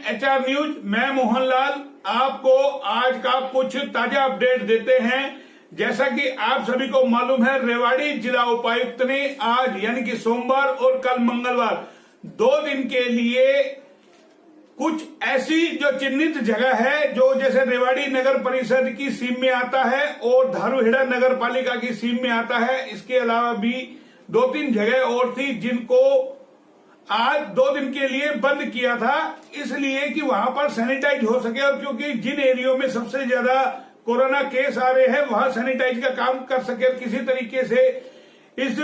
HR news, मैं मोहनलाल आपको आज का कुछ ताजा अपडेट देते हैं। जैसा कि आप सभी को मालूम है, रेवाड़ी जिला उपायुक्त ने आज यानी कि सोमवार और कल मंगलवार 2 दिन के लिए कुछ ऐसी जो चिन्हित जगह है, जो जैसे रेवाड़ी नगर परिषद की सीम में आता है और धारूहेड़ा नगर पालिका की सीम में आता है, इसके अलावा भी 2-3 जगह और थी जिनको आज 2 दिन के लिए बंद किया था, इसलिए कि वहां पर सैनिटाइज हो सके। और क्योंकि जिन एरियो में सबसे ज्यादा कोरोना केस आ रहे हैं वहां सैनिटाइज का काम कर सके और किसी तरीके से इस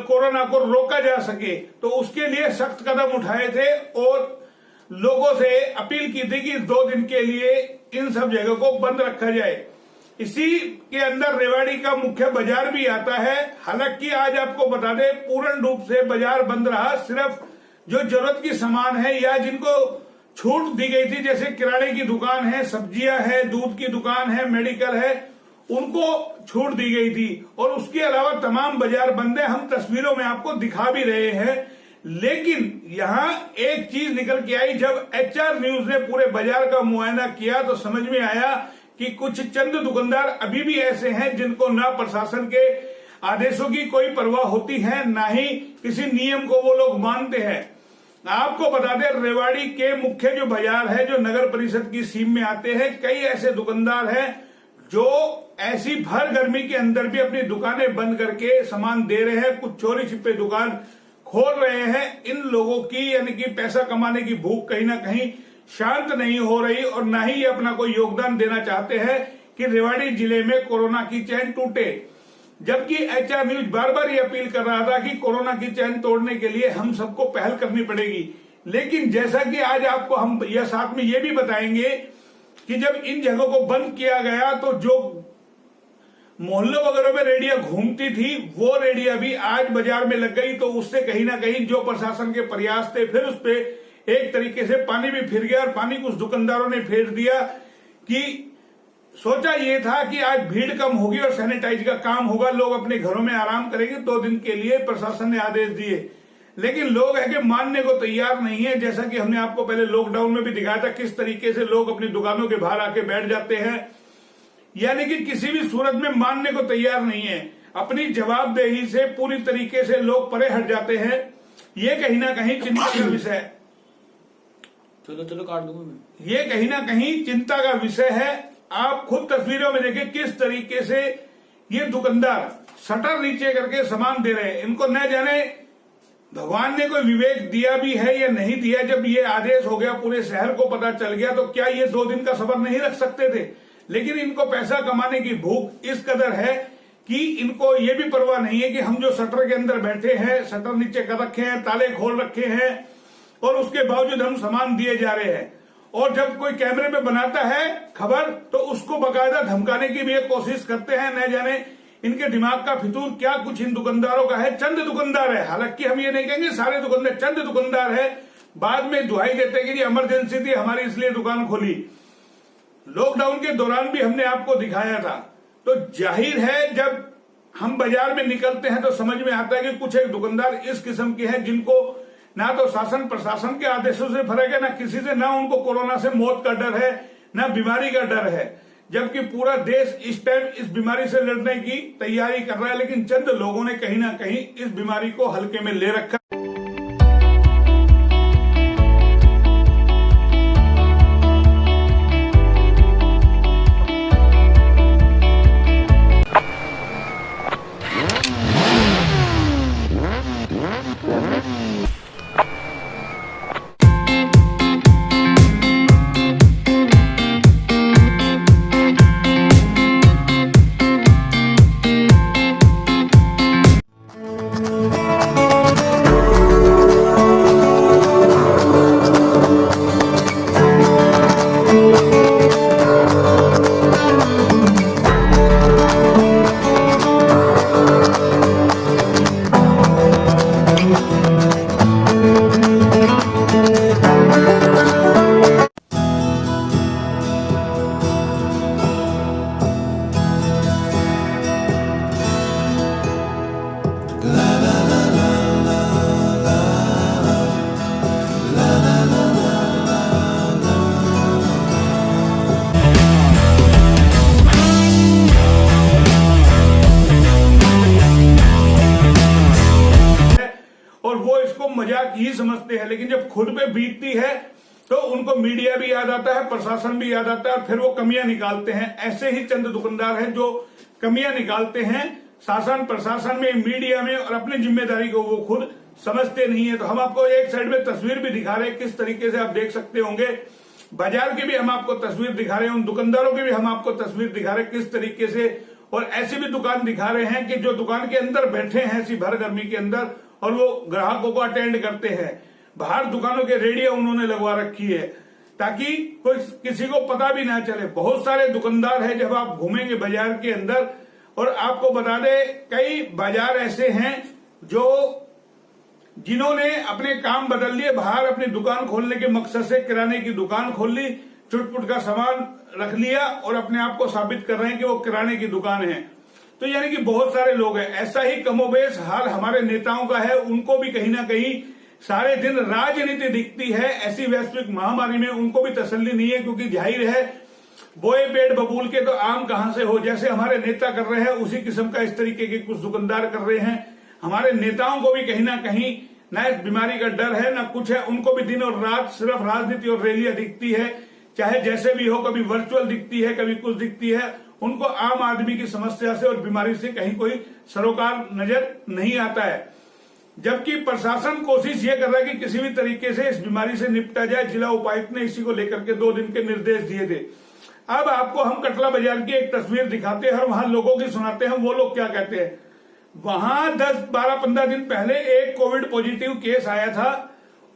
कोरोना को रोका जा सके, तो उसके लिए सख्त कदम उठाए थे और लोगों से अपील की थी कि 2 दिन के लिए इन सब जगह को बंद रखा जाए। इसी के अंदर रेवाड़ी का मुख्य बाजार भी आता है। हालांकि आज आपको बता दें, पूर्ण रूप से बाजार बंद रहा। सिर्फ जो जरूरत की सामान है या जिनको छूट दी गई थी, जैसे किराने की दुकान है, सब्जियां है, दूध की दुकान है, मेडिकल है, उनको छूट दी गई थी। और उसके अलावा तमाम बाजार बंद है। हम तस्वीरों में आपको दिखा भी रहे हैं। लेकिन यहाँ एक चीज निकल के आई, जब एचआर न्यूज ने पूरे बाजार का मुआयना किया तो समझ में आया कि कुछ चंद दुकानदार अभी भी ऐसे हैं जिनको ना प्रशासन के आदेशों की कोई परवाह होती है, ना ही किसी नियम को वो लोग मानते हैं। आपको बता दें, रेवाड़ी के मुख्य जो बाजार है, जो नगर परिषद की सीम में आते हैं, कई ऐसे दुकानदार हैं जो ऐसी भर गर्मी के अंदर भी अपनी दुकानें बंद करके सामान दे रहे हैं। कुछ चोरी छिपे दुकान खोल रहे हैं। इन लोगों की यानी कि पैसा कमाने की भूख कहीं ना कहीं शांत नहीं हो रही और ना ही ये अपना कोई योगदान देना चाहते हैं कि रेवाड़ी जिले में कोरोना की चैन टूटे। जबकि एचआर न्यूज बार बार ये अपील कर रहा था कि कोरोना की चैन तोड़ने के लिए हम सबको पहल करनी पड़ेगी। लेकिन जैसा कि आज आपको हम यह साथ में ये भी बताएंगे कि जब इन जगहों को बंद किया गया तो जो मोहल्लों वगैरह में रेडियां घूमती थी, वो रेडियां भी आज बाजार में लग गई। तो उससे कहीं ना कहीं जो प्रशासन के प्रयास थे, फिर उस पर एक तरीके से पानी भी फिर गया। और पानी कुछ दुकानदारों ने फेर दिया कि सोचा ये था कि आज भीड़ कम होगी और सैनिटाइज का काम होगा, लोग अपने घरों में आराम करेंगे। 2 दिन के लिए प्रशासन ने आदेश दिए, लेकिन लोग है कि मानने को तैयार नहीं है। जैसा कि हमने आपको पहले लॉकडाउन में भी दिखाया था, किस तरीके से लोग अपनी दुकानों के बाहर आके बैठ जाते हैं, यानी कि किसी भी सूरत में मानने को तैयार नहीं है। अपनी जवाबदेही से पूरी तरीके से लोग परे हट जाते हैं। ये कहीं ना कहीं चिंता का विषय है। चलो काट दूंगा मैं। ये कहीं ना कहीं चिंता का विषय है। आप खुद तस्वीरों में देखें किस तरीके से ये दुकानदार शटर नीचे करके सामान दे रहे हैं। इनको न जाने भगवान ने कोई विवेक दिया भी है या नहीं दिया। जब ये आदेश हो गया, पूरे शहर को पता चल गया, तो क्या ये 2 दिन का सब्र नहीं रख सकते थे? लेकिन इनको पैसा कमाने की भूख इस कदर है कि इनको ये भी परवाह नहीं है कि हम जो शटर के अंदर बैठे हैं, शटर नीचे कर रखे हैं, ताले खोल रखे हैं और उसके बावजूद हम सामान दिए जा रहे हैं। और जब कोई कैमरे पे बनाता है खबर, तो उसको बकायदा धमकाने की भी एक कोशिश करते हैं। न जाने इनके दिमाग का फितूर क्या कुछ इन दुकानदारों का है। चंद दुकानदार है, हालांकि हम ये नहीं कहेंगे सारे दुकानदार, चंद दुकानदार है। बाद में दुहाई देते हैं कि इमरजेंसी थी हमारी इसलिए दुकान खोली। लॉकडाउन के दौरान भी हमने आपको दिखाया था। तो जाहिर है जब हम बाजार में निकलते हैं तो समझ में आता है कि कुछ एक दुकानदार इस किस्म के हैं जिनको ना तो शासन प्रशासन के आदेशों से फर्क है, ना किसी से, ना उनको कोरोना से मौत का डर है, ना बीमारी का डर है। जबकि पूरा देश इस टाइम इस बीमारी से लड़ने की तैयारी कर रहा है, लेकिन चंद लोगों ने कहीं ना कहीं इस बीमारी को हल्के में ले रखा। समझते हैं, लेकिन जब खुद पे बीतती है तो उनको मीडिया भी याद आता है, प्रशासन भी याद आता है, और फिर वो कमियां निकालते हैं। ऐसे ही चंद दुकानदार हैं जो कमियां निकालते हैं शासन प्रशासन में, मीडिया में, और अपनी जिम्मेदारी को वो खुद समझते नहीं है। तो हम आपको एक साइड में तस्वीर भी दिखा रहे हैं, किस तरीके से आप देख सकते होंगे। बाजार की भी हम आपको तस्वीर दिखा रहे हैं, उन दुकानदारों की भी हम आपको तस्वीर दिखा रहे हैं किस तरीके से, और ऐसी भी दुकान दिखा रहे हैं कि जो दुकान के अंदर बैठे हैं ऐसी भर गर्मी के अंदर, और वो ग्राहकों को अटेंड करते हैं। बाहर दुकानों के रेडियो उन्होंने लगवा रखी है ताकि कोई किसी को पता भी ना चले। बहुत सारे दुकानदार हैं, जब आप घूमेंगे बाजार के अंदर, और आपको बता दें कई बाजार ऐसे हैं जिन्होंने अपने काम बदल लिए, बाहर अपनी दुकान खोलने के मकसद से किराने की दुकान खोल ली, चुटपुट का सामान रख लिया और अपने आप को साबित कर रहे हैं कि वो किराने की दुकान है। तो यानी कि बहुत सारे लोग हैं। ऐसा ही कमोबेश हाल हमारे नेताओं का है, उनको भी कहीं ना कहीं सारे दिन राजनीति दिखती है। ऐसी वैश्विक महामारी में उनको भी तसल्ली नहीं है, क्योंकि जाहिर है बोए पेड़ बबूल के तो आम कहां से हो। जैसे हमारे नेता कर रहे हैं उसी किस्म का इस तरीके के कुछ दुकानदार कर रहे हैं। हमारे नेताओं को भी कहीं ना कहीं न इस बीमारी का डर है, न कुछ है। उनको भी दिन और रात सिर्फ राजनीति और रैलियां दिखती है, चाहे जैसे भी हो, कभी वर्चुअल दिखती है, कभी कुछ दिखती है। उनको आम आदमी की समस्या से और बीमारी से कहीं कोई सरोकार नजर नहीं आता है। जबकि प्रशासन कोशिश ये कर रहा है कि किसी भी तरीके से इस बीमारी से निपटा जाए। जिला उपायुक्त ने इसी को लेकर के 2 दिन के निर्देश दिए थे। अब आपको हम कटला बाजार की एक तस्वीर दिखाते हैं और वहां लोगों की सुनाते हैं, वो लोग क्या कहते हैं। वहां 10, 12, 15 दिन पहले एक कोविड पॉजिटिव केस आया था,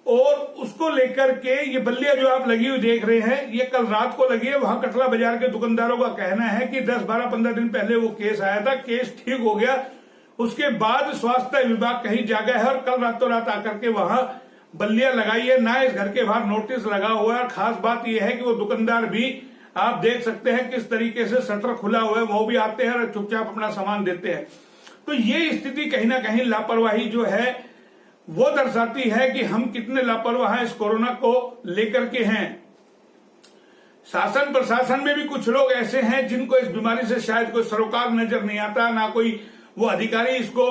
और उसको लेकर के ये बल्लियां जो आप लगी हुई देख रहे हैं, ये कल रात को लगी है। वहां कटला बाजार के दुकानदारों का कहना है कि 10, 12, 15 दिन पहले वो केस आया था, केस ठीक हो गया, उसके बाद स्वास्थ्य विभाग कहीं जागा है और कल रातों रात आकर के वहां बल्लियां लगाई है। ना इस घर के बाहर नोटिस लगा हुआ है। और खास बात यह है कि वो दुकानदार भी आप देख सकते हैं किस तरीके से शटर खुला हुआ है, वो भी आते हैं और चुपचाप अपना सामान देते हैं। तो ये स्थिति कहीं ना कहीं लापरवाही जो है वो दर्शाती है कि हम कितने लापरवाह इस कोरोना को लेकर के हैं। शासन प्रशासन में भी कुछ लोग ऐसे हैं जिनको इस बीमारी से शायद कोई सरोकार नजर नहीं आता, ना कोई वो अधिकारी इसको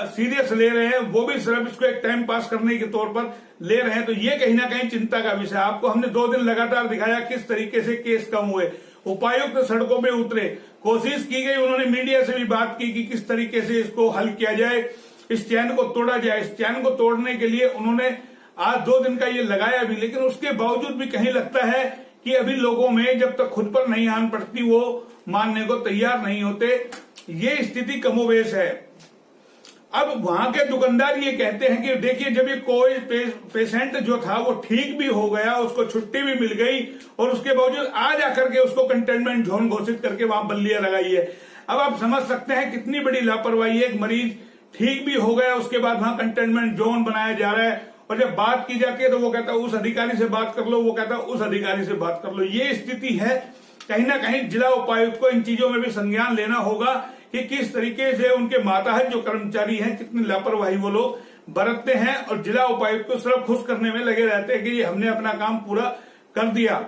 सीरियस ले रहे हैं, वो भी सिर्फ इसको एक टाइम पास करने के तौर पर ले रहे हैं। तो ये कहीं ना कहीं चिंता का विषय। आपको हमने 2 दिन लगातार दिखाया किस तरीके से केस कम हुए, उपायुक्त सड़कों पे उतरे, कोशिश की गई, उन्होंने मीडिया से भी बात की कि किस तरीके से इसको हल किया जाए, इस चैन को तोड़ा जाए। इस चैन को तोड़ने के लिए उन्होंने आज 2 दिन का ये लगाया भी, लेकिन उसके बावजूद भी कहीं लगता है कि अभी लोगों में जब तक खुद पर नहीं आन पड़ती वो मानने को तैयार नहीं होते। ये स्थिति कमोवेश है। अब वहां के दुकानदार ये कहते हैं कि देखिए, जब ये कोविड पेशेंट जो था वो ठीक भी हो गया, उसको छुट्टी भी मिल गई, और उसके बावजूद आज आकर के उसको कंटेनमेंट जोन घोषित करके वहां बल्लियां लगाई है। अब आप समझ सकते हैं कितनी बड़ी लापरवाही है। एक मरीज ठीक भी हो गया, उसके बाद वहां कंटेनमेंट जोन बनाया जा रहा है, और जब बात की जाती है तो वो कहता है उस अधिकारी से बात कर लो, वो कहता है उस अधिकारी से बात कर लो। ये स्थिति है। कहीं ना कहीं जिला उपायुक्त को इन चीजों में भी संज्ञान लेना होगा कि किस तरीके से उनके माताहत जो कर्मचारी हैं कितनी लापरवाही वो लोग बरतते हैं, और जिला उपायुक्त को सिर्फ खुश करने में लगे रहते हैं कि ये हमने अपना काम पूरा कर दिया।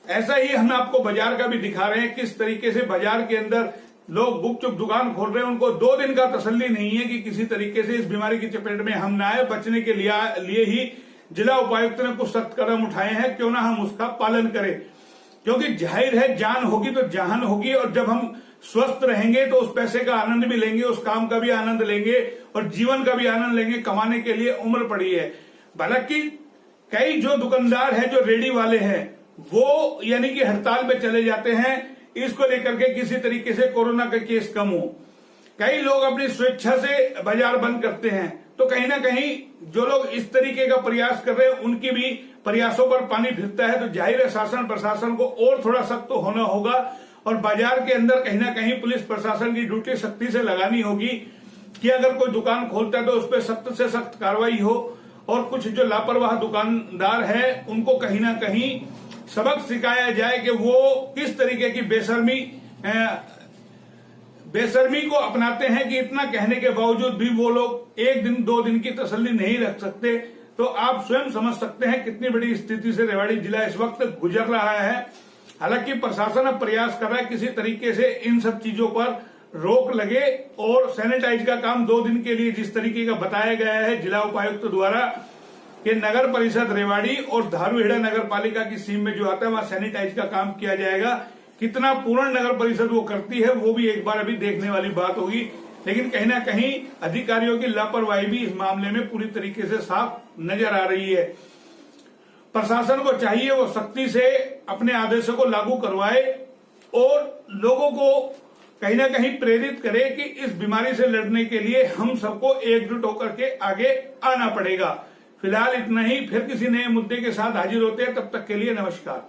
ऐसा ही हम आपको बाजार का भी दिखा रहे हैं किस तरीके से बाजार के अंदर लोग गुपचुप दुकान खोल रहे हैं। उनको 2 दिन का तसल्ली नहीं है कि किसी तरीके से इस बीमारी की चपेट में हम ना आए। बचने के लिए ही जिला उपायुक्त ने कुछ सख्त कदम उठाए हैं, क्यों ना हम उसका पालन करें। क्योंकि जाहिर है जान होगी तो जहान होगी, और जब हम स्वस्थ रहेंगे तो उस पैसे का आनंद भी लेंगे, उस काम का भी आनंद लेंगे, और जीवन का भी आनंद लेंगे। कमाने के लिए उम्र पड़ी है। हालांकि कई जो दुकानदार हैं, जो रेडी वाले हैं, वो यानी कि हड़ताल पे चले जाते हैं इसको लेकर के किसी तरीके से कोरोना का केस कम हो। कई लोग अपनी स्वेच्छा से बाजार बंद करते हैं। तो कहीं ना कहीं जो लोग इस तरीके का प्रयास कर रहे हैं उनकी भी प्रयासों पर पानी फिरता है। तो जाहिर है शासन प्रशासन को और थोड़ा सख्त होना होगा, और बाजार के अंदर कहीं ना कहीं पुलिस प्रशासन की ड्यूटी सख्ती से लगानी होगी कि अगर कोई दुकान खोलता है तो उस पर सख्त से सख्त कार्रवाई हो, और कुछ जो लापरवाह दुकानदार हैं उनको कहीं ना कहीं सबक सिखाया जाए कि वो किस तरीके की बेशर्मी को अपनाते हैं कि इतना कहने के बावजूद भी वो लोग 1 दिन 2 दिन की तसल्ली नहीं रख सकते। तो आप स्वयं समझ सकते हैं कितनी बड़ी स्थिति से रेवाड़ी जिला इस वक्त गुजर रहा है। हालांकि प्रशासन अब प्रयास कर रहा है किसी तरीके से इन सब चीजों पर रोक लगे, और सैनिटाइज का काम 2 दिन के लिए जिस तरीके का बताया गया है जिला उपायुक्त द्वारा, कि नगर परिषद रेवाड़ी और धारूहेड़ा नगर पालिका की सीम में जो आता है वहां सैनिटाइज का काम किया जाएगा। कितना पूर्ण नगर परिषद वो करती है वो भी एक बार अभी देखने वाली बात होगी, लेकिन कहीं ना कहीं अधिकारियों की लापरवाही भी इस मामले में पूरी तरीके से साफ नजर आ रही है। प्रशासन को चाहिए वो सख्ती से अपने आदेशों को लागू करवाए और लोगों को कहीं ना कहीं प्रेरित करे कि इस बीमारी से लड़ने के लिए हम सबको एकजुट होकर के आगे आना पड़ेगा। फिलहाल इतना ही, फिर किसी नए मुद्दे के साथ हाजिर होते हैं, तब तक के लिए नमस्कार।